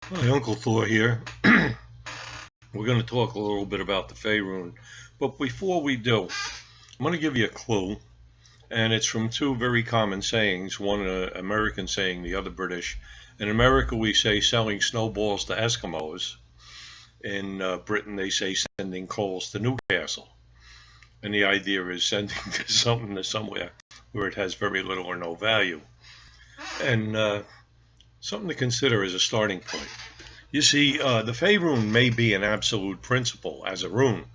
Hi, Uncle Thor here. We're going to talk a little bit about the Fe Rune. But before we do, I'm going to give you a clue, and it's from two very common sayings, one American saying, the other British. In America, we say selling snowballs to Eskimos. In Britain, they say sending coals to Newcastle. And the idea is sending something to somewhere where it has very little or no value. And something to consider as a starting point. You see, the Fe Rune may be an absolute principle as a rune,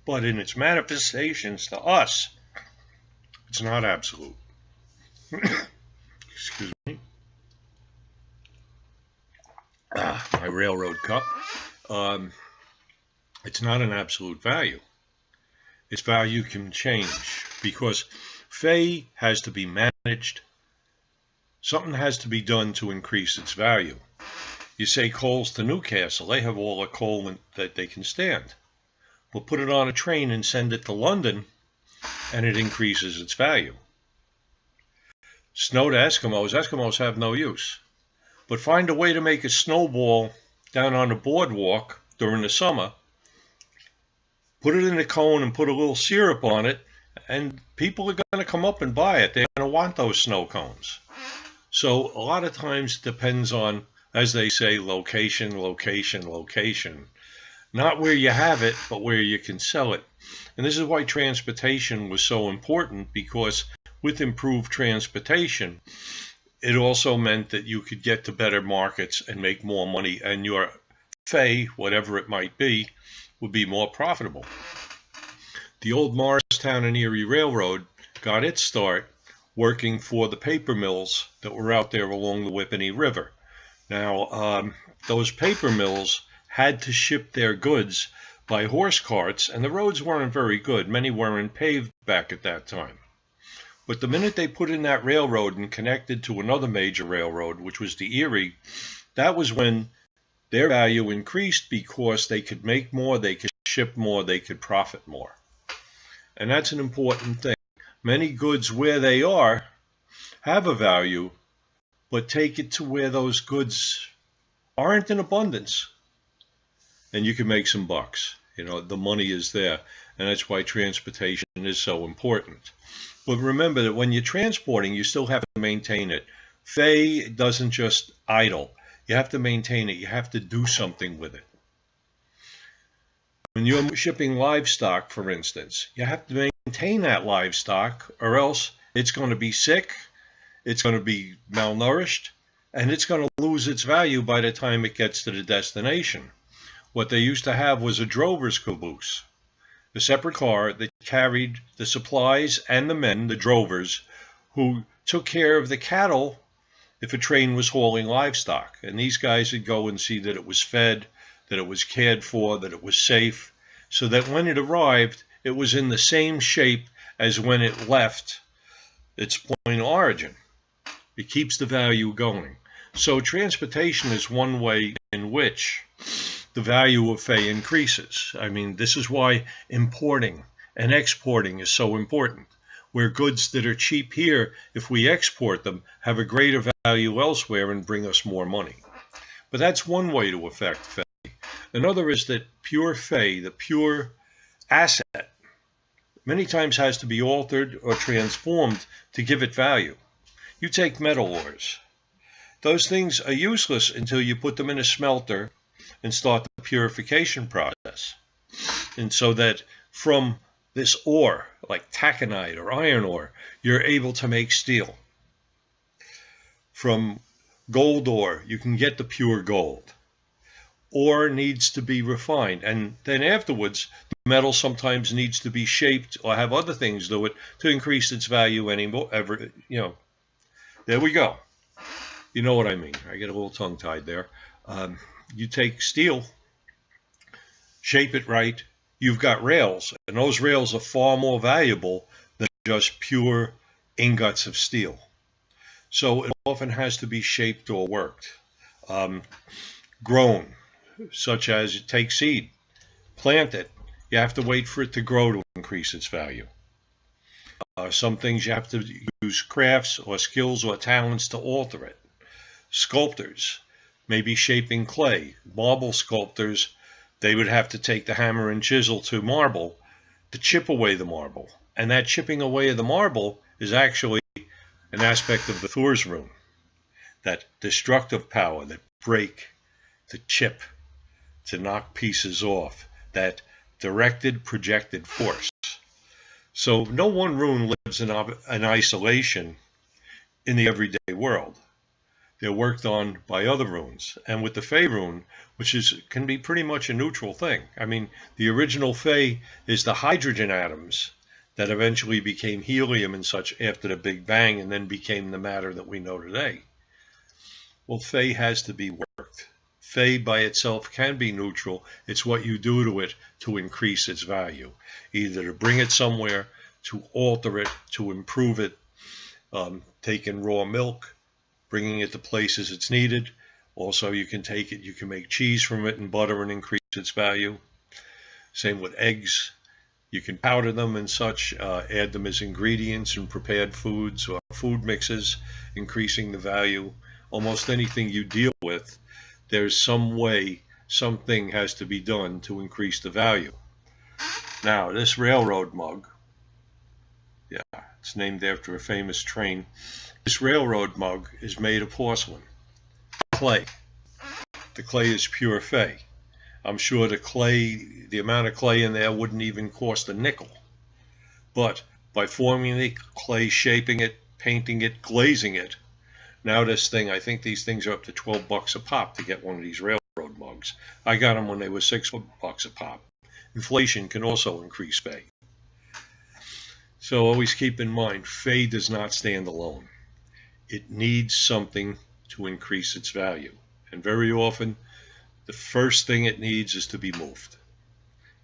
but in its manifestations to us, it's not absolute. Excuse me. My railroad cup. It's not an absolute value. Its value can change because Fe has to be managed. Something has to be done to increase its value. You say coals to Newcastle, they have all the coal that they can stand. But put it on a train and send it to London, and it increases its value. Snow to Eskimos, Eskimos have no use. But find a way to make a snowball down on the boardwalk during the summer, put it in a cone and put a little syrup on it, and people are going to come up and buy it. They're going to want those snow cones. So a lot of times it depends on, as they say, location, location, location. Not where you have it, but where you can sell it. And this is why transportation was so important, because with improved transportation, it also meant that you could get to better markets and make more money, and your Fe, whatever it might be, would be more profitable. The old Morristown and Erie Railroad got its start working for the paper mills that were out there along the Whippany River. Now, those paper mills had to ship their goods by horse carts, and the roads weren't very good. Many weren't paved back at that time. But the minute they put in that railroad and connected to another major railroad, which was the Erie, that was when their value increased because they could make more, they could ship more, they could profit more. And that's an important thing. Many goods where they are have a value, but take it to where those goods aren't in abundance, and you can make some bucks. You know, the money is there, and that's why transportation is so important. But remember that when you're transporting, you still have to maintain it. Fe doesn't just idle. You have to maintain it. You have to do something with it. When you're shipping livestock, for instance, you have to maintain that livestock, or else it's going to be sick, it's going to be malnourished, and it's going to lose its value by the time it gets to the destination. What they used to have was a drover's caboose, a separate car that carried the supplies and the men, the drovers, who took care of the cattle if a train was hauling livestock. And these guys would go and see that it was fed, that it was cared for, that it was safe, so that when it arrived, it was in the same shape as when it left its point of origin. It keeps the value going. So transportation is one way in which the value of Fe increases. I mean, this is why importing and exporting is so important. Where goods that are cheap here, if we export them, have a greater value elsewhere and bring us more money. But that's one way to affect Fe. Another is that pure Fe, the pure asset, many times has to be altered or transformed to give it value. You take metal ores. Those things are useless until you put them in a smelter and start the purification process. And so that from this ore, like taconite or iron ore, you're able to make steel. From gold ore, you can get the pure gold. Ore needs to be refined, and then afterwards, the metal sometimes needs to be shaped or have other things do it to increase its value anymore. There we go. You know what I mean. I get a little tongue-tied there. You take steel, shape it right, you've got rails, and those rails are far more valuable than just pure ingots of steel. So it often has to be shaped or worked. Grown, such as you take seed, plant it, you have to wait for it to grow to increase its value. Some things you have to use crafts or skills or talents to alter it. Sculptors, maybe shaping clay. Marble sculptors, they would have to take the hammer and chisel to marble to chip away the marble. And that chipping away of the marble is actually an aspect of the Thurs rune. That destructive power, that break, to chip, to knock pieces off, that directed, projected force. So no one rune lives in isolation in the everyday world. They're worked on by other runes. And with the Fe Rune, can be pretty much a neutral thing. I mean, the original Fe is the hydrogen atoms that eventually became helium and such after the Big Bang and then became the matter that we know today. Well, Fe has to be worked. Fe by itself can be neutral. It's what you do to it to increase its value, either to bring it somewhere, to alter it, to improve it, taking raw milk, bringing it to places it's needed. Also, you can take it, you can make cheese from it and butter and increase its value. Same with eggs. You can powder them and such, add them as ingredients in prepared foods or food mixes, increasing the value. Almost anything you deal with, there's some way, something has to be done to increase the value. Now, this railroad mug, yeah, it's named after a famous train. This railroad mug is made of porcelain, clay. The clay is pure Fe. I'm sure the amount of clay in there wouldn't even cost a nickel. But by forming the clay, shaping it, painting it, glazing it, now this thing, I think these things are up to $12 a pop to get one of these railroad mugs. I got them when they were $6 a pop. Inflation can also increase Fe. So always keep in mind, Fe does not stand alone. It needs something to increase its value. And very often, the first thing it needs is to be moved.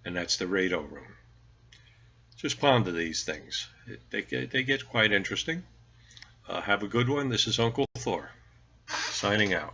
And that's the Raido rune. Just ponder these things. They get quite interesting. Have a good one. This is Uncle Thor, signing out.